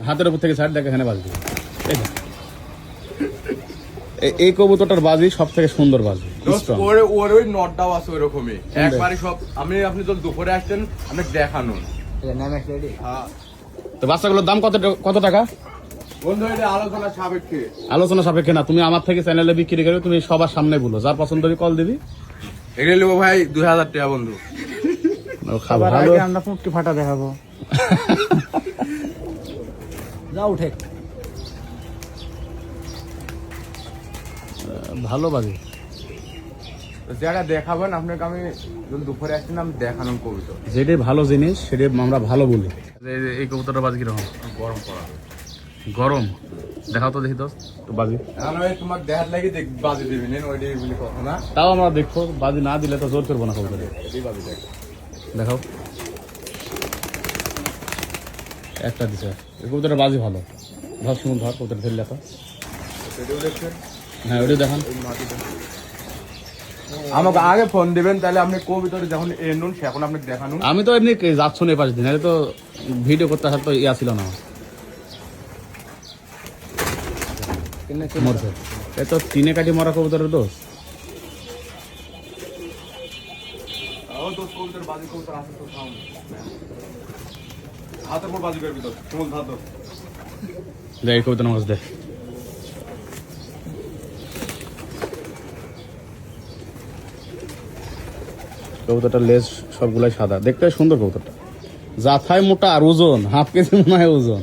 হাতের উপর থেকে ছাড় দেখ, এখানে বাজবে। এই কবুতরটার বাজি সব থেকে সুন্দর বাজি। ওর ওই নটটাও আছে ওই রকমই একবারে সব। আপনি তো দুপুরে আসছেন, আমি দেখানো। তো বাচ্চাগুলোর দাম কত টাকা? বন্ধু এটা আলোচনা সাপেক্ষে। আলোচনা সাপেক্ষে না, তুমি আমার থেকে চ্যানেলে বিক্রি করে তুমি সবার সামনে বলো, যার পছন্দ হবে কল দিবি। এগুলো নেবো ভাই 2000 টাকা বন্ধু। খাবার আগে আমরা পুঁটকি ফাটা দেখাবো। যা উঠে ভালো বাজি। যেটা দেখাবেন আপনাকে, আমি দুপুরে আসছেন আমি দেখানো কবিতা। যেটাই ভালো জিনিস সেটাই আমরা ভালো বলি। এই কবুতরটা বাজি কিরকম? গরম পড়া গরম। দেখাও তো দেখি তো বাজি। তোমার দেখার লাগে বাজি দিবেন ওইটাই বলি কথা না। তাও আমরা দেখবো, বাজি না দিলে তো জোর করবো না কবুতরে। বাজি দেখাও। একটা দিছে। এই কবুতরটা বাজি ভালো। ধর শুনুন, ধর কবুতর ধরলে তো। হ্যাঁ ওইটা দেখান। আমাকে আগে ফোন দিবেন, তাহলে আপনি কবিতরে যখন এনুন এখন আপনি দেখানো। আমি তো এমনি যাচ্ছ না পাঁচ দিন, তো ভিডিও করতে আসা তো ইয়া ছিল না। মরছে এ তো তিনে কাটি মরা কবুতরের দোষ। দেখ কবিতা নামাজ দে। কবুতরটার লেজ সবগুলাই সাদা, দেখতে সুন্দর কবুতরটা। জাথায় মোটা আর ওজন হাফ কেজি মনে হয় ওজন।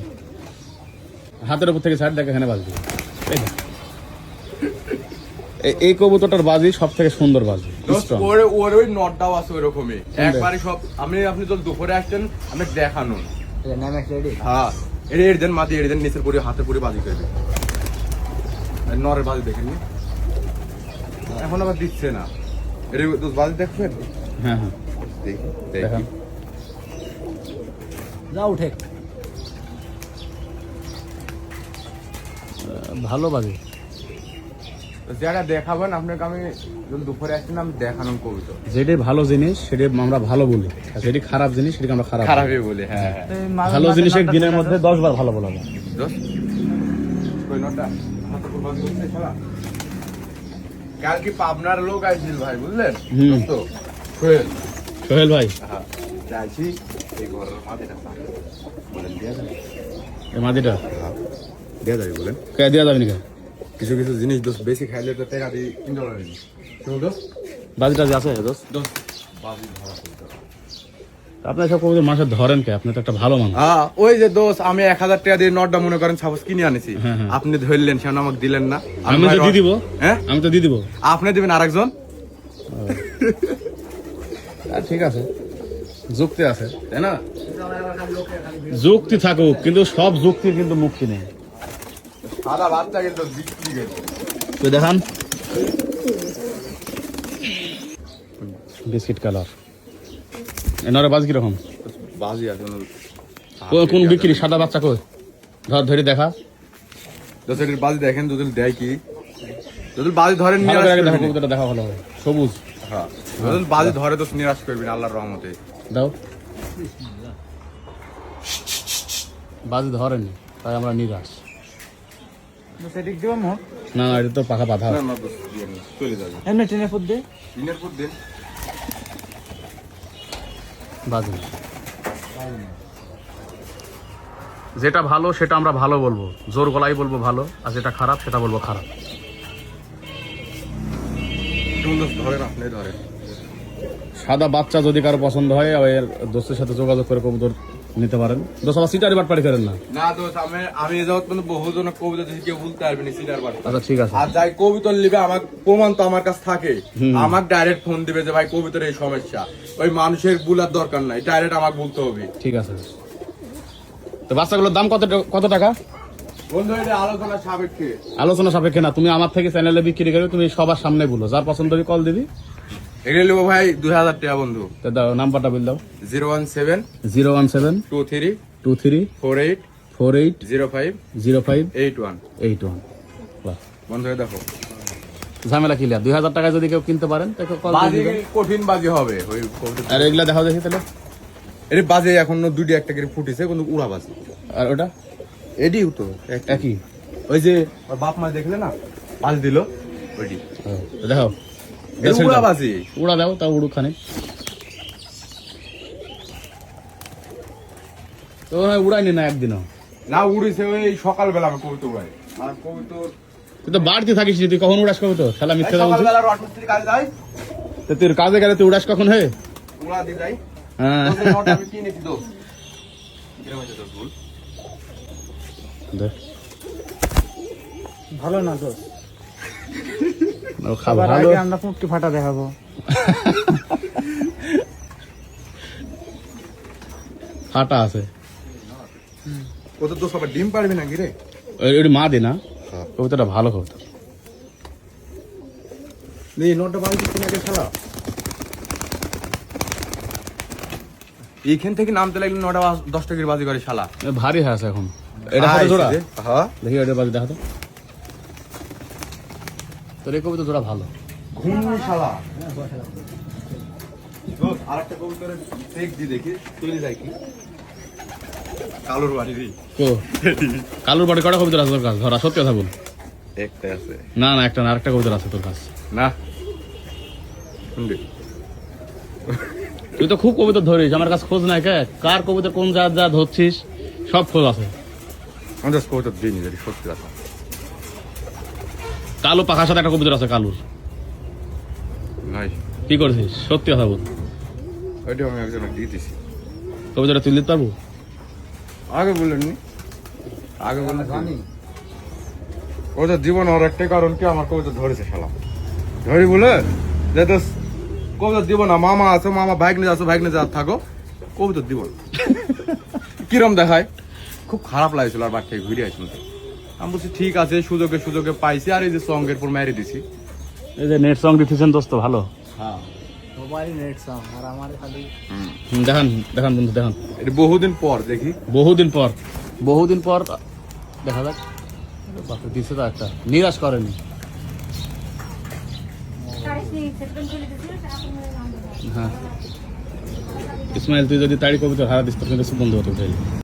হাতের উপর থেকে ছাড় দেখ, এখানে বাজবে। এই কবুতরটার বাজি সব থেকে সুন্দর বাজি। ওর ওই নটটাও আছে ওই রকমই একবারে সব। আপনি তো দুপুরে আসছেন, আমি দেখানো। হ্যাঁ এর দেন মাঝে এর দেন নিচের পরে হাতে পরে বাজি করবে। নরের বাজি দেখেননি এখন আবার দিচ্ছে না। এর বাজি দেখবেন? হ্যাঁ হ্যাঁ দেখি। যা উঠে ভালো বাজি। যেটা দেখাবেন আপনাকে, আমি দুপুরে আসছেন আমি দেখানো কবিতা। যেটাই ভালো জিনিস সেটাই আমরা ভালো বলি, আর যেটি খারাপ জিনিস সেটাকে আমরা খারাপ বলি। খারাপই বলে। হ্যাঁ ভালো জিনিস এক দিনের মধ্যে 10 বার ভালো বলা যায়। কাল কি পাবনার লোক আসছিল ভাই, বুঝলেন তো? সোহেল ভাই চাইছি এই ঘরের মাটিটা বলেন দেওয়া যাবে? এই মাদিটা দেওয়া যাবে বলেন? কে দেওয়া যাবে না? কিছু কিছু জিনিস দোষ বেশি খাইলে তো টাকা দিয়ে কিনতে পারেনি। বাজি টাজি আছে দোষ? বাজি ধরা আপনার সব কবুতর মাসে ধরেন কে? আপনি তো একটা ভালো মানুষ। ওই যে দোষ, আমি 1000 টাকা দিয়ে নটটা মনে করেন সাপোজ কিনে আনেছি, হ্যাঁ, হ্যাঁ। আপনি ধরলেন, সেখানে আমাকে দিলেন না। আমি তো দিয়ে দিব। হ্যাঁ আমি তো দিয়ে দিব। আপনি দিবেন আরেকজন। ঠিক আছে, যুক্তি আছে তাই না? যুক্তি থাকুক, কিন্তু সব যুক্তির কিন্তু মুক্তি নেই। সাদা বাচ্চা কিন্তু বিক্রি গেল। তো দেখান বিস্কিট কালার। এনারে বাজ কিরকম? বাজি আছে কোন বিক্রি? সাদা বাচ্চা কই? ধরে দেখা। দোষের বাজি দেখেন, যদি দেয় কি যদি বাজি ধরেন দেখা ভালো হবে। সবুজ। হ্যাঁ যদি বাজি ধরে তো নিরাশ করবেন আল্লাহর রহমতে। দাও। বাজি ধরেনি তাই আমরা নিরাশ। সেদিক দিব মোট না না, এটা তো পাখা বাঁধা। চলে যাবে এমনি ট্রেনে ফুট দে। দিনের পর দিন বাজি না। যেটা ভালো সেটা আমরা ভালো বলবো, জোর গলাই বলবো ভালো, আর যেটা খারাপ সেটা বলবো খারাপ। ধরেন আপনি ধরেন। সাদা বাচ্চা যদি কারো পছন্দ হয়, এর দোস্তের সাথে যোগাযোগ করে কবুতর নিতে পারেন। দোস্ত আবার সিটারি বাটপাড়ি করেন না। না দোস্ত, আমি যাওয়ার পর্যন্ত বহুজন কবিতা দেখি কেউ বলতে পারবে না সিটার বাট। আচ্ছা ঠিক আছে। আর যাই কবিতা লিবে আমার প্রমাণ তো আমার কাছে থাকে, আমাকে ডাইরেক্ট ফোন দিবে যে ভাই কবিতার এই সমস্যা। ওই মানুষের বুলার দরকার নাই, ডাইরেক্ট আমাকে বলতে হবে। ঠিক আছে। তো বাচ্চাগুলোর দাম কত টাকা? বন্ধু এটা আলোচনা সাপেক্ষে। আলোচনা সাপেক্ষে না, তুমি আমার থেকে চ্যানেলে বিক্রি করে তুমি সবার সামনে বলো, যার পছন্দ হবে কল দিবি। এগুলো নেবো ভাই 2000 টাকা বন্ধু। তো দাও, নাম্বারটা বল দাও। 017 23 23 48 48 05 05 81 81। বাহ, বন্ধু দেখো ঝামেলা ক্লিয়ার। 2000 টাকায় যদি কেউ কিনতে পারেন তাকে কল বাজি দিবেন। কঠিন বাজি হবে ওই। আর এগুলা দেখাও দেখি তাহলে। এর বাজে এখনো দুইটা একটা করে ফুটেছে, কিন্তু উড়া বাজি। আর ওটা এডিও তো একই ওই যে ওর বাপ মা দেখলে না পাল দিল ওইটি দেখো উড়া বাজি উড়া দাও তাও উড়ুক খানে তো উড়াইনি না একদিনও না উড়েছে ওই সকালবেলা আমি কবিতা উড়াই আর কবিতা তুই তো বাড়িতে থাকিস নি, তুই কখন উড়াস কবে তো খেলা মিথ্যে দাও সকালবেলা রড মিস্ত্রি কাজে যাই তো তোর কাজে গেলে তুই উড়াস কখন হে উড়া দিয়ে যাই হ্যাঁ তোদের রড আমি কিনেছি তো কিরম হয়েছে তোর ভুল দেখ ভালো না তো ও খাবার সবার ভালো আগে আমরা পুঁটকি ফাটা দেখাবো। ফাটা আছে ওদের তো সবাই ডিম পারবি নাকি রে ওই মা দে না কবিতাটা ভালো কবিতা এই নোটটা বাড়ি দিচ্ছি নাকি খেলা এইখান থেকে নামতে লাগলে 9টা 10 টাকার বাজি করে শালা এ ভারী হয়ে আছে এখন এটা সাথে জোড়া হ্যাঁ দেখি এটা বাজি দেখা তো তোর এই কবিতা জোড়া ভালো ঘুম শালা আরেকটা কবুতর টেক দি দেখি তুলে যাই কি কালোর বাড়ি রে কো কালুর বাড়ি কটা কবিতা আছে তোর কাছে ধরা সত্যি কথা বল একটা আছে না না একটা না আরেকটা কবিতা আছে তোর কাছে না শুনবি তুই তো খুব কবিতা ধরিস আমার কাছে খোঁজ নাই কে কার কবিতা কোন জাত যা ধরছিস সব খোঁজ আছে আমাদের কবুতর দিইনি যদি সত্যি কথা কালো পাখার সাথে একটা কবিতা আছে কালুর নাই কি করছিস সত্যি কথা বল ওইটা আমি একজনকে দিয়ে দিছি কবিতাটা তুই দিতে পারবো আগে বললেননি আগে বললেন ওদের জীবন আর একটাই কারণ কি আমার কবিতা ধরেছে শালা ধরি বলে যে তো কবিতা দিব না মামা আছো মামা বাইক নিয়ে আসো বাইক নিয়ে যা থাকো কবিতা দিব না কিরম দেখায় খুব খারাপ লাগছিল আর বাচ্চাকে ঘুরে আসছিল আমি বলছি ঠিক আছে সুযোগে সুযোগে পাইছি আর এই যে সঙ্গের পর মেরে দিছি এই যে নেট সং দিতেছেন দোস্ত ভালো হ্যাঁ সবারই নেট সং আর আমার খালি দেখান দেখান বন্ধু দেখান এটা বহুদিন পর দেখি বহুদিন পর দেখা যাক বাপরে দিছে তো একটা নিরাশ করেনি হ্যাঁ ইসমাইল তুই যদি তাড়ি কবিতা হারা দিস তোর কিন্তু বন্ধু হতো